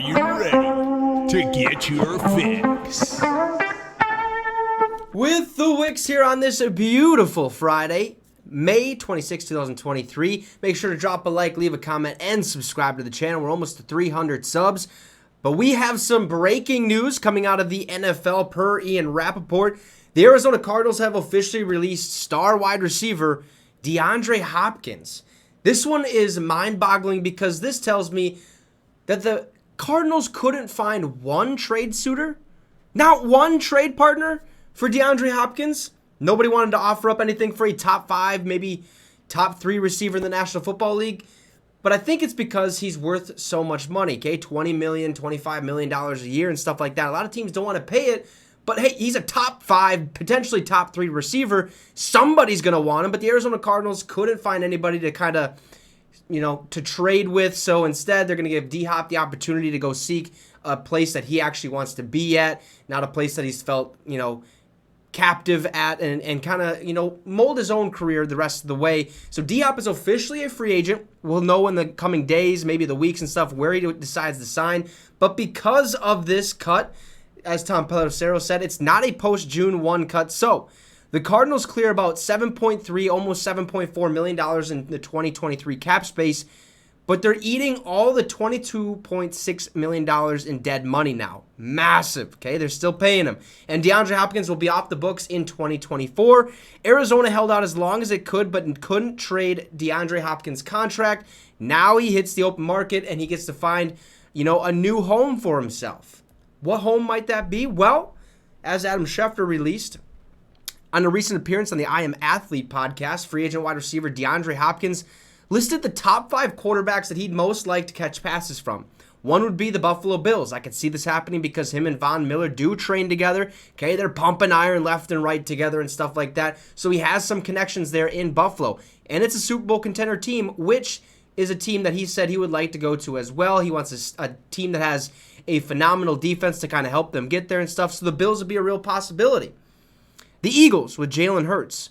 you ready to get your fix? With the Wicks here on this beautiful Friday, May 26, 2023. Make sure to drop a like, leave a comment, and subscribe to the channel. We're almost to 300 subs. But we have some breaking news coming out of the NFL per Ian Rappaport. The Arizona Cardinals have officially released star wide receiver DeAndre Hopkins. This one is mind-boggling because this tells me that the Cardinals couldn't find one trade suitor, not one trade partner for DeAndre Hopkins. Nobody wanted to offer up anything for a top 5, maybe top 3 receiver in the National Football League. But I think it's because he's worth so much money, okay? $20 million, $25 million a year and stuff like that. A lot of teams don't want to pay it, but hey, he's a top 5, potentially top 3 receiver. Somebody's going to want him, but the Arizona Cardinals couldn't find anybody to kind of, to trade with. So instead, they're going to give D-Hop the opportunity to go seek a place that he actually wants to be at, not a place that he's felt, captive at, and kind of, mold his own career the rest of the way. So D-Hop is officially a free agent. We'll know in the coming days, maybe the weeks and stuff, where he decides to sign. But because of this cut, as Tom Pelissero said, it's not a post-June 1 cut. So the Cardinals clear about $7.3, almost $7.4 million in the 2023 cap space, but they're eating all the $22.6 million in dead money now. Massive, okay? They're still paying him. And DeAndre Hopkins will be off the books in 2024. Arizona held out as long as it could, but couldn't trade DeAndre Hopkins' contract. Now he hits the open market, and he gets to find, a new home for himself. What home might that be? Well, as Adam Schefter released on a recent appearance on the I Am Athlete podcast, free agent wide receiver DeAndre Hopkins listed the top 5 quarterbacks that he'd most like to catch passes from. One would be the Buffalo Bills. I could see this happening because him and Von Miller do train together. Okay, they're pumping iron left and right together and stuff like that. So he has some connections there in Buffalo. And it's a Super Bowl contender team, which is a team that he said he would like to go to as well. He wants a team that has a phenomenal defense to kind of help them get there and stuff. So the Bills would be a real possibility. The Eagles with Jalen Hurts.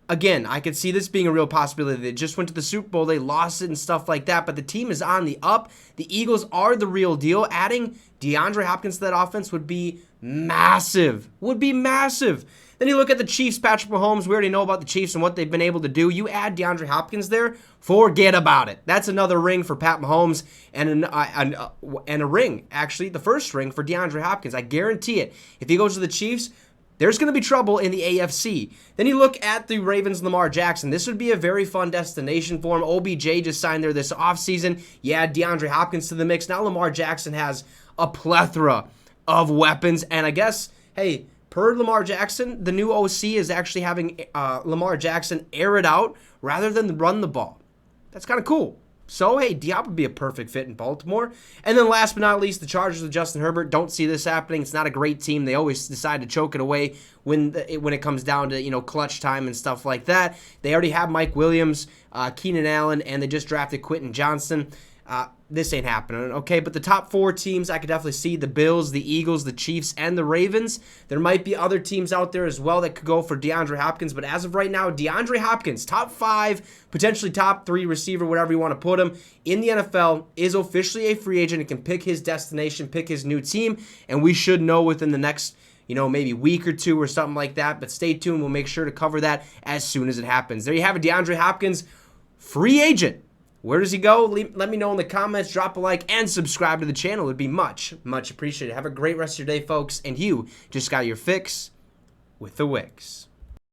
Again, I could see this being a real possibility. They just went to the Super Bowl. They lost it and stuff like that, but the team is on the up. The Eagles are the real deal. Adding DeAndre Hopkins to that offense would be massive. Then you look at the Chiefs, Patrick Mahomes. We already know about the Chiefs and what they've been able to do. You add DeAndre Hopkins there, forget about it. That's another ring for Pat Mahomes and a ring, actually, the first ring for DeAndre Hopkins. I guarantee it. If he goes to the Chiefs, there's going to be trouble in the AFC. Then you look at the Ravens, Lamar Jackson. This would be a very fun destination for him. OBJ just signed there this offseason. You add DeAndre Hopkins to the mix. Now Lamar Jackson has a plethora of weapons. And I guess, hey, per Lamar Jackson, the new OC is actually having Lamar Jackson air it out rather than run the ball. That's kind of cool. So, hey, Diop would be a perfect fit in Baltimore. And then last but not least, the Chargers with Justin Herbert. Don't see this happening. It's not a great team. They always decide to choke it away when it comes down to, clutch time and stuff like that. They already have Mike Williams, Keenan Allen, and they just drafted Quentin Johnston. This ain't happening, okay? But the top 4 teams, I could definitely see the Bills, the Eagles, the Chiefs, and the Ravens. There might be other teams out there as well that could go for DeAndre Hopkins, but as of right now, DeAndre Hopkins, top 5, potentially top 3 receiver, whatever you want to put him, in the NFL, is officially a free agent and can pick his destination, pick his new team, and we should know within the next maybe week or 2 or something like that, but stay tuned. We'll make sure to cover that as soon as it happens. There you have it, DeAndre Hopkins, free agent. Where does he go? Let me know in the comments. Drop a like and subscribe to the channel. It would be much, much appreciated. Have a great rest of your day, folks. And you just got your fix with the Wicks.